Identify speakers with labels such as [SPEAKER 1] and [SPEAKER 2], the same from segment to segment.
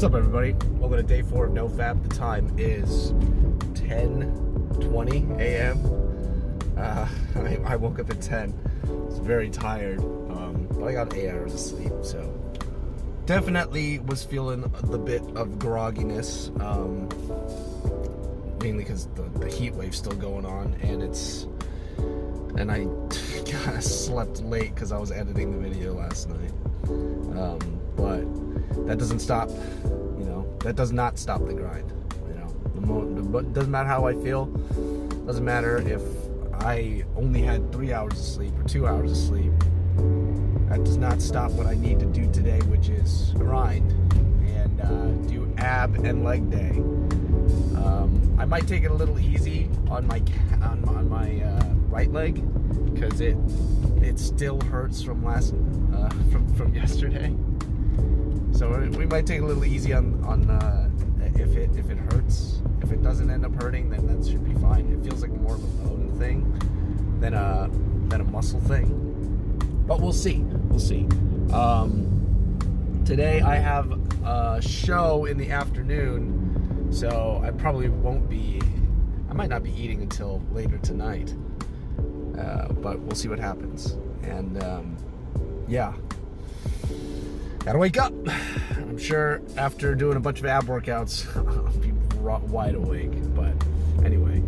[SPEAKER 1] What's up, everybody? Welcome to day 4 of NoFap. The time is 10:20 a.m. I woke up at 10. I was very tired, but I got 8 hours of sleep, so definitely was feeling the bit of grogginess, mainly because the heat wave's still going on, and I kind of slept late because I was editing the video last night. But that doesn't stop, that does not stop the grind. But doesn't matter how I feel. Doesn't matter if I only had 3 hours of sleep or 2 hours of sleep. That does not stop what I need to do today, which is grind and do ab and leg day. I might take it a little easy on my right leg because it still hurts from from yesterday. So we might take it a little easy on if it hurts. If it doesn't end up hurting, then that should be fine. It feels like more of a bone thing than a muscle thing. But we'll see. Today I have a show in the afternoon, so I probably I might not be eating until later tonight. But we'll see what happens. And yeah, gotta wake up. I'm sure after doing a bunch of ab workouts, I'll be wide awake. But anyway,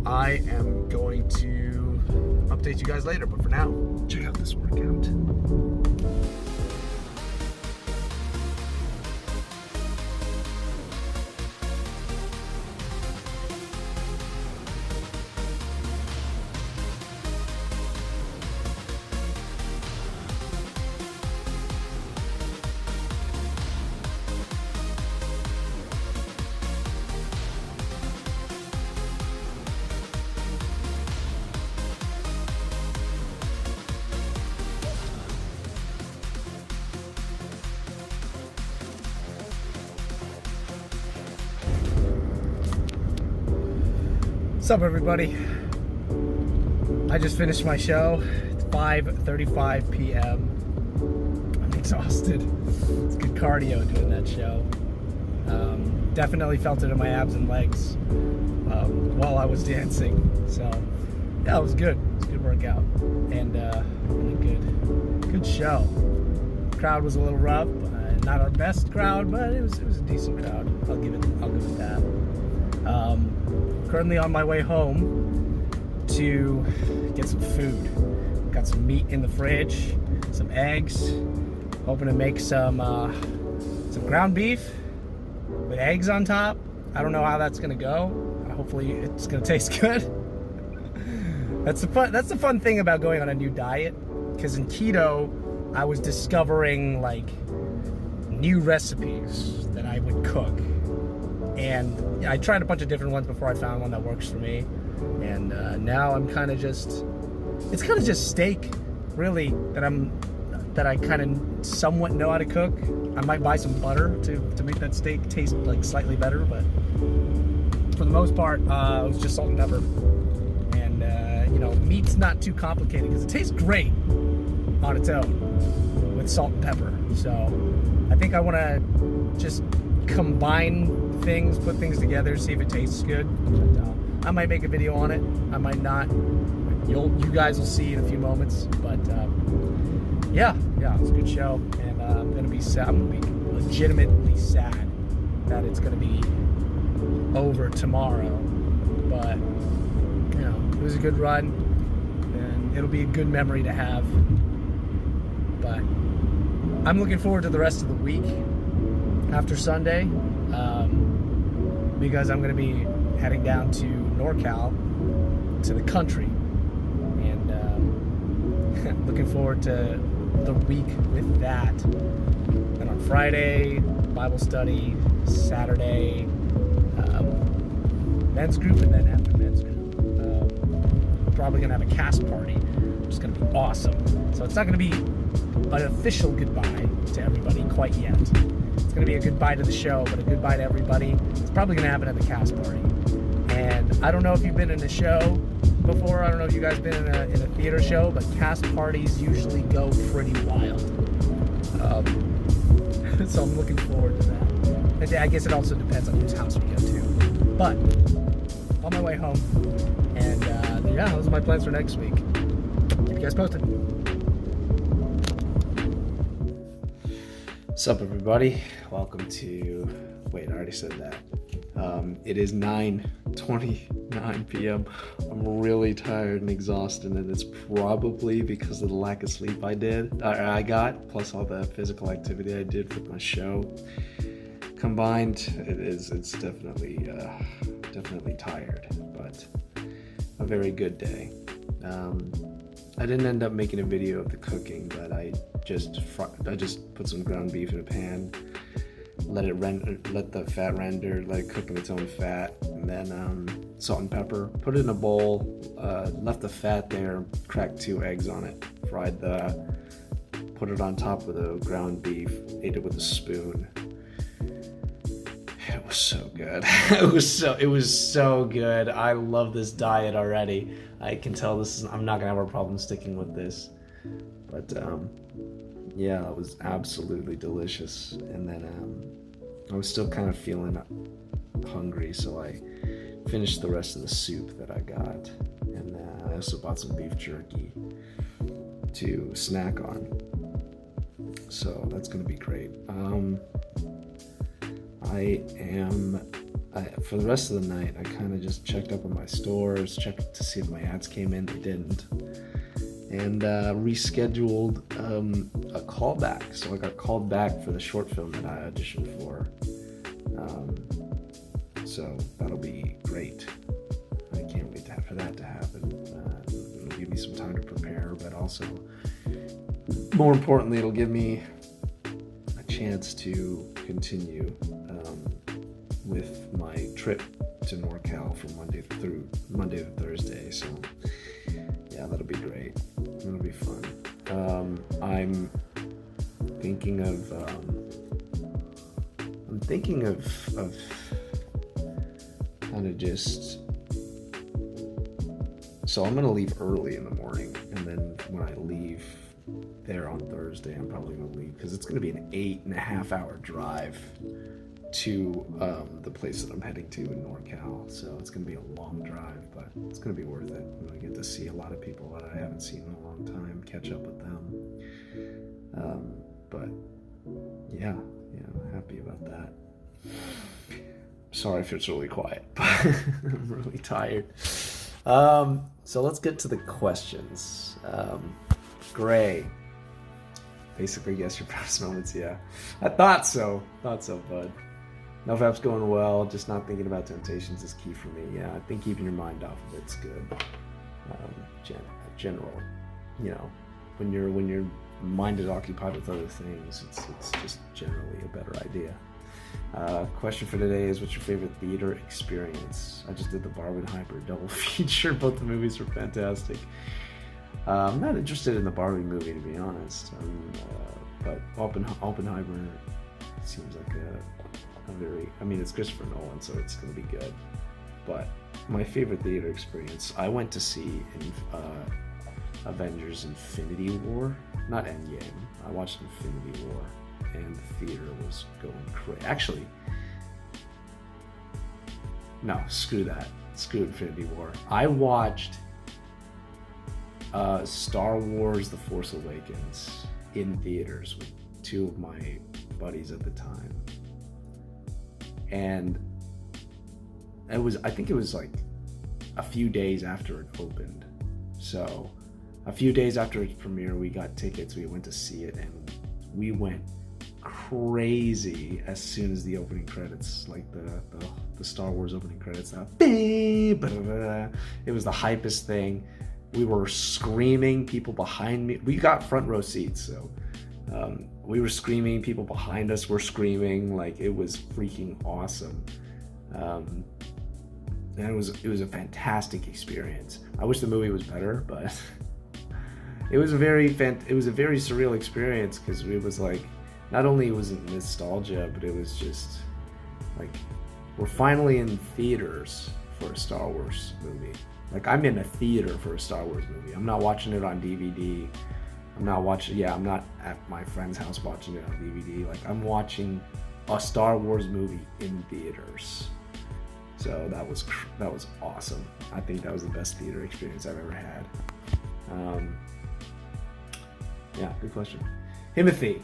[SPEAKER 1] I am going to update you guys later. But for now, check out this workout. What's up, everybody? I just finished my show. It's 5:35 p.m. I'm exhausted. It's good cardio doing that show. Definitely felt it in my abs and legs while I was dancing. So yeah, it was good. It was a good workout and really good show. Crowd was a little rough. Not our best crowd, but it was a decent crowd. I'll give it that. Currently on my way home to get some food. Got some meat in the fridge, some eggs. Hoping to make some ground beef with eggs on top. I don't know how that's gonna go. Hopefully it's gonna taste good. That's the fun thing about going on a new diet, because in keto I was discovering like new recipes that I would cook. And I tried a bunch of different ones before I found one that works for me. And now I'm kind of it's kind of just steak, really, that I kind of somewhat know how to cook. I might buy some butter to make that steak taste like slightly better, but for the most part, it was just salt and pepper. And meat's not too complicated because it tastes great on its own with salt and pepper. So I think I want to just combine things, put things together, see if it tastes good. But, I might make a video on it. I might not. You guys will see in a few moments. But yeah, it's a good show, and I'm gonna be legitimately sad that it's gonna be over tomorrow. But it was a good run, and it'll be a good memory to have. But I'm looking forward to the rest of the week after Sunday, because I'm going to be heading down to NorCal, to the country, and looking forward to the week with that. And on Friday, Bible study, Saturday, men's group, and then after men's group, we're probably going to have a cast party, which is going to be awesome. So it's not going to be an official goodbye to everybody quite yet. It's going to be a goodbye to the show, but a goodbye to everybody. It's probably going to happen at the cast party. And I don't know if you've been in a show before. I don't know if you guys been in a theater show, but cast parties usually go pretty wild. So I'm looking forward to that.
[SPEAKER 2] I guess it also depends on whose house we go to. But on my way home, and yeah, those are my plans for next week. Keep you guys posted.
[SPEAKER 1] What's up, everybody? Welcome to... Wait, I already said that. It is 9:29 p.m. I'm really tired and exhausted, and it's probably because of the lack of sleep I got, plus all the physical activity I did with my show. Combined, it's definitely tired, but a very good day. I didn't end up making a video of the cooking, but I just put some ground beef in a pan, let the fat render, let it cook in its own fat, and then salt and pepper. Put it in a bowl, left the fat there, cracked 2 eggs on it, put it on top of the ground beef, ate it with a spoon. It was so good. It was so good. I love this diet already. I can tell I'm not gonna have a problem sticking with this. But yeah, it was absolutely delicious. And then I was still kind of feeling hungry, so I finished the rest of the soup that I got. And I also bought some beef jerky to snack on. So that's gonna be great. For the rest of the night, I kind of just checked up on my stores, checked to see if my ads came in. They didn't. And rescheduled a callback. So I got called back for the short film that I auditioned for. So that'll be great. I can't wait for that to happen. It'll give me some time to prepare, but also, more importantly, it'll give me a chance to continue with my trip to NorCal from Monday to Thursday. So yeah, that'll be great. It'll be fun. I'm thinking of kind of just, so I'm gonna leave early in the morning, and then when I leave there on Thursday, I'm probably gonna leave because it's gonna be an 8.5 hour drive to the place that I'm heading to in NorCal. So it's gonna be a long drive, but it's gonna be worth it. I'm gonna get to see a lot of people that I haven't seen in a long time, catch up with them. But yeah, I'm happy about that. Sorry if it's really quiet, but I'm really tired. So let's get to the questions. Gray. Basically, guess your proudest moments. Yeah, I thought so, bud. NoFap's going well. Just not thinking about temptations is key for me. Yeah, I think keeping your mind off of it's good. General, when your mind is occupied with other things, it's just generally a better idea. Question for today is, what's your favorite theater experience? I just did the Barbenheimer double feature. Both the movies were fantastic. I'm not interested in the Barbie movie, to be honest. But Oppenheimer seems like a very... I mean, it's Christopher Nolan, so it's going to be good. But my favorite theater experience, I went to see in Avengers Infinity War. Not Endgame. I watched Infinity War, and the theater was going crazy. Actually, no, screw that. Screw Infinity War. I watched Star Wars The Force Awakens in theaters with 2 of my buddies at the time. And I think it was like a few days after it opened. So a few days after its premiere, we got tickets, we went to see it, and we went crazy as soon as the opening credits, like the Star Wars opening credits, it was the hypest thing. We were screaming, people behind me, we got front row seats, so we were screaming, people behind us were screaming, like it was freaking awesome. And it was a fantastic experience. I wish the movie was better, but it was a very surreal experience, because it was like, not only was it nostalgia, but it was just like, we're finally in theaters for a Star Wars movie. Like, I'm in a theater for a Star Wars movie. I'm not watching it on DVD. I'm not at my friend's house watching it on DVD. Like, I'm watching a Star Wars movie in theaters. So that was awesome. I think that was the best theater experience I've ever had. Yeah, good question. Timothy,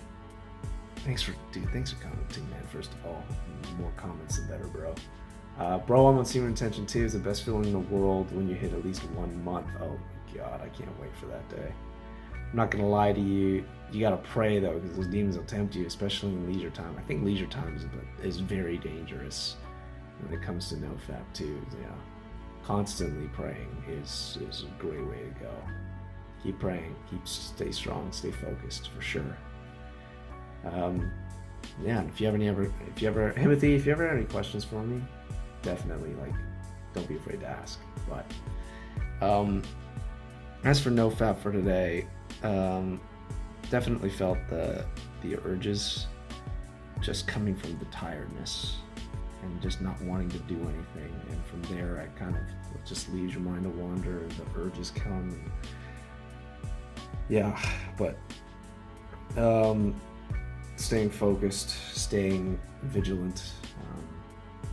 [SPEAKER 1] thanks for commenting, man. First of all, more comments the better, bro. Bro, I'm on senior intention too. It's the best feeling in the world when you hit at least 1 month. Oh my God, I can't wait for that day. I'm not gonna lie to you. You gotta pray though, because those demons will tempt you, especially in leisure time. I think leisure time is very dangerous when it comes to NoFap too. Yeah, constantly praying is a great way to go. Keep praying, stay strong, stay focused for sure. Yeah, and if you ever Timothy, if you ever have any questions for me, definitely don't be afraid to ask. But as for NoFap for today, definitely felt the urges just coming from the tiredness and just not wanting to do anything. And from there, it kind of just leaves your mind to wander, and the urges come. And yeah, but staying focused, staying vigilant,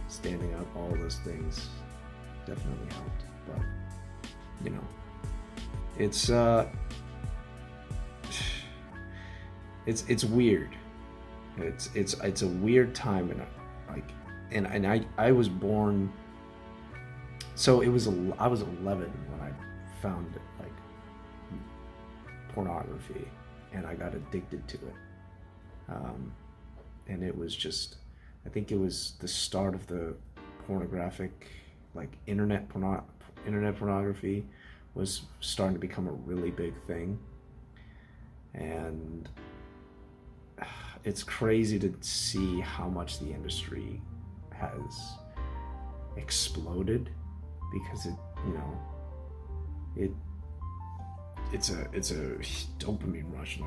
[SPEAKER 1] standing up, all those things definitely helped. But you know, it's weird. It's a weird time, and I was born. So I was 11 when I found pornography, and I got addicted to it. And it was just, I think it was the start of the pornographic, internet pornography was starting to become a really big thing. And it's crazy to see how much the industry has exploded, because it's a dopamine rush.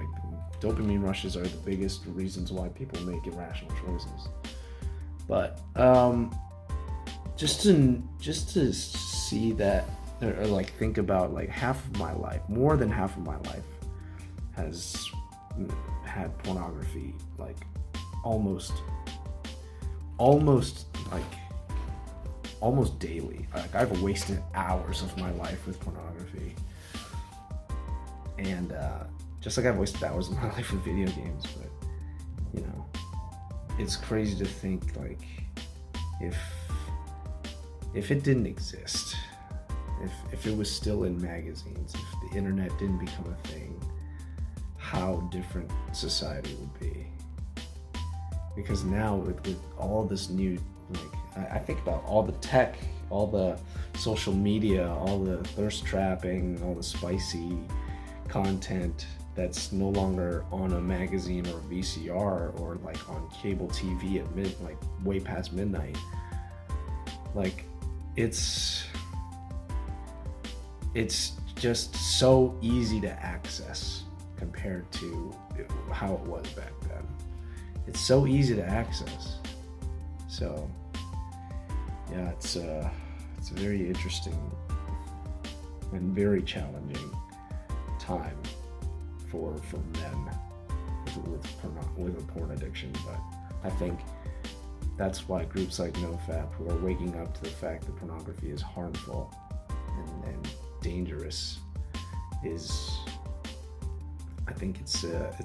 [SPEAKER 1] Dopamine rushes are the biggest reasons why people make irrational choices. But just to see that, or think about half of my life, more than half of my life has had pornography almost daily. I've wasted hours of my life with pornography. And just I've wasted hours of my life with video games. But it's crazy to think if it didn't exist, if it was still in magazines, if the internet didn't become a thing, how different society would be. Because now with all this new, I think about all the tech, all the social media, all the thirst trapping, all the spicy content that's no longer on a magazine or a VCR or on cable TV at way past midnight. It's just so easy to access compared to how it was back then. It's so easy to access. So yeah, it's a very interesting and very challenging time for men with a porn addiction. But I think that's why groups like NoFap, who are waking up to the fact that pornography is harmful and dangerous, I think it's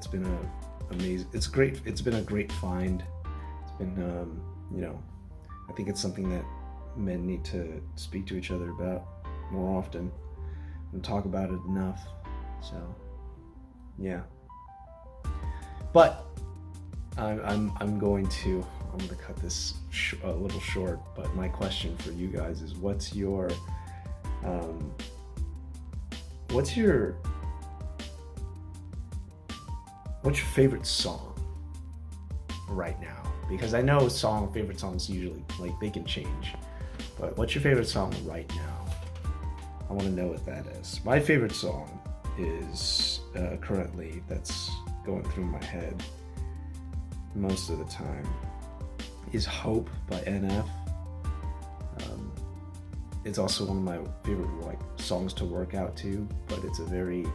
[SPEAKER 1] been amazing. It's great. It's been a great find. It's been I think it's something that men need to speak to each other about more often and talk about it enough. So yeah, but I'm going to cut this a little short. But my question for you guys is, what's your favorite song right now? Because I know favorite songs usually they can change, but what's your favorite song right now? I want to know what that is. My favorite song is currently, that's going through my head most of the time, is Hope by NF. It's also one of my favorite songs to work out to, but it's a very,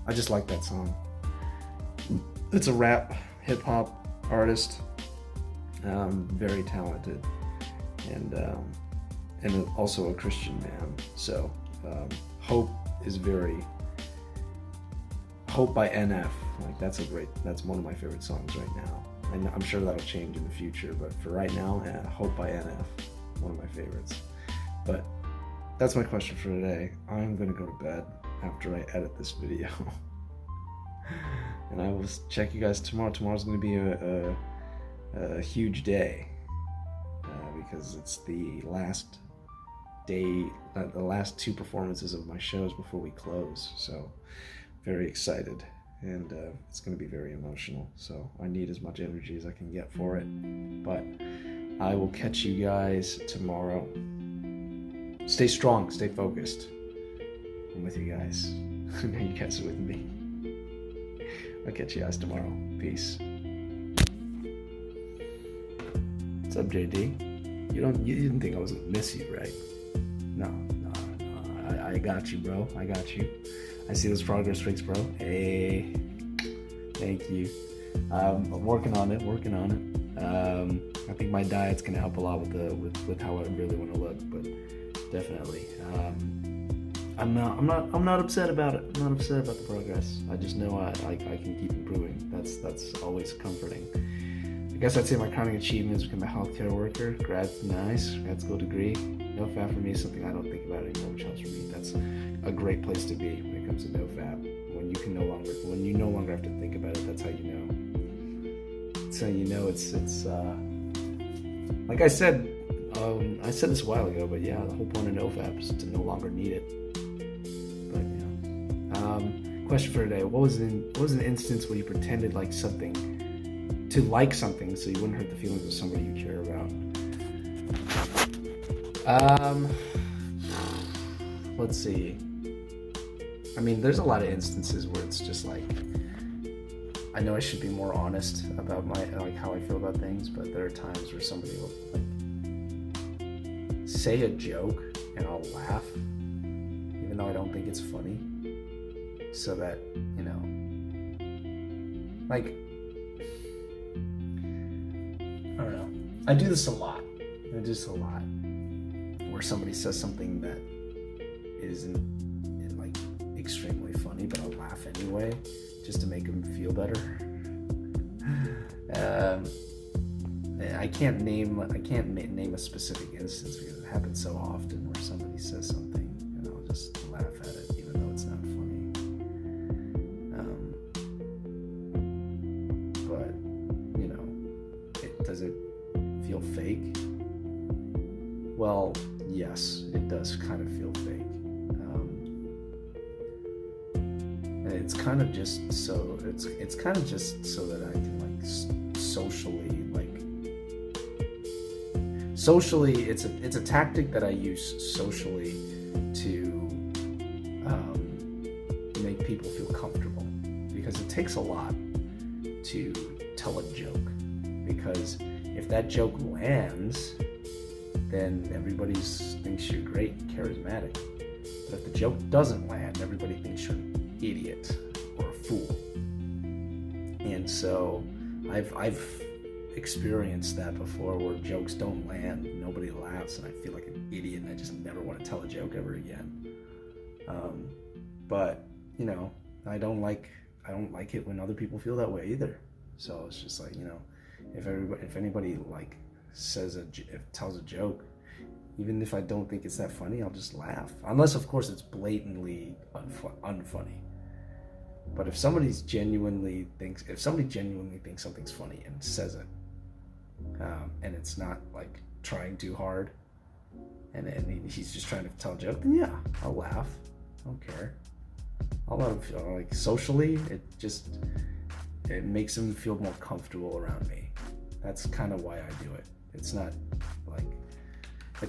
[SPEAKER 1] I just like that song. It's a rap hip hop artist, very talented, and also a Christian man. So Hope is very Hope by NF. Like that's one of my favorite songs right now. And I'm sure that'll change in the future, but for right now, Hope by NF, one of my favorites. But that's my question for today. I'm gonna go to bed after I edit this video. And I will check you guys tomorrow. Tomorrow's gonna be a huge day because it's the last day, the last 2 performances of my shows before we close. So very excited, and it's going to be very emotional. So I need as much energy as I can get for it. But I will catch you guys tomorrow. Stay strong, stay focused. I'm with you guys. I know you guys are with me. I'll catch you guys tomorrow. Peace. What's up, JD? You didn't think I was gonna miss you, right? No. I got you, bro. I got you. I see those progress streaks, bro. Hey, thank you. I'm working on it. I think my diet's gonna help a lot with how I really want to look, but definitely. I'm not upset about it. I'm not upset about the progress. I just know I can keep improving. That's always comforting. I guess I'd say my crowning achievement is become a healthcare worker. Grad school degree. NoFap for me is something I don't think about anymore, which helps for me. That's a great place to be when it comes to NoFap. When you no longer have to think about it, that's how you know. So you know it's like I said this a while ago, but yeah, the whole point of NoFap is to no longer need it. But yeah. Question for today: What was an instance where you pretended like something so you wouldn't hurt the feelings of somebody you care about? Let's see. I mean, there's a lot of instances where it's just like, I know I should be more honest about how I feel about things, but there are times where somebody will like say a joke and I'll laugh, even though I don't think it's funny, so that, you know, like, I don't know. I do this a lot. Where somebody says something that isn't like extremely funny, but I'll laugh anyway, just to make them feel better. I can't name a specific instance because it happens so often where somebody says something and I'll just laugh at it, even though it's not funny. But you know, does it feel fake? Well, yes, it does kind of feel fake. And it's kind of just so that I can like socially, it's a tactic that I use socially to make people feel comfortable, because it takes a lot to tell a joke, because if that joke lands, then everybody thinks you're great and charismatic. But if the joke doesn't land, everybody thinks you're an idiot or a fool. And so I've experienced that before, where jokes don't land, nobody laughs, and I feel like an idiot, and I just never want to tell a joke ever again. But you know, I don't like it when other people feel that way either. So it's just like, you know, if anybody like tells a joke, even if I don't think it's that funny, I'll just laugh. Unless, of course, it's blatantly unfunny. But if somebody genuinely thinks something's funny and says it, and it's not like trying too hard, and he's just trying to tell a joke, then yeah, I'll laugh. I don't care. I'll let him feel like socially, it makes him feel more comfortable around me. That's kind of why I do it. It's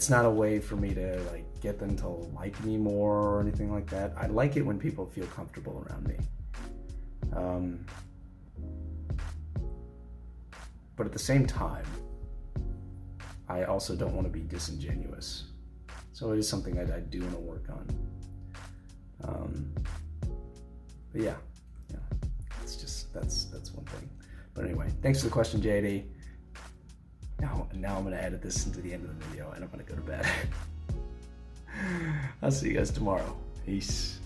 [SPEAKER 1] not a way for me to like get them to like me more or anything like that. I like it when people feel comfortable around me. But at the same time, I also don't want to be disingenuous. So it is something that I do want to work on. But yeah,
[SPEAKER 2] that's one thing. But anyway, thanks for the question, JD. Now I'm gonna edit this into the end of the video, and I'm gonna go to bed. I'll see you guys tomorrow. Peace.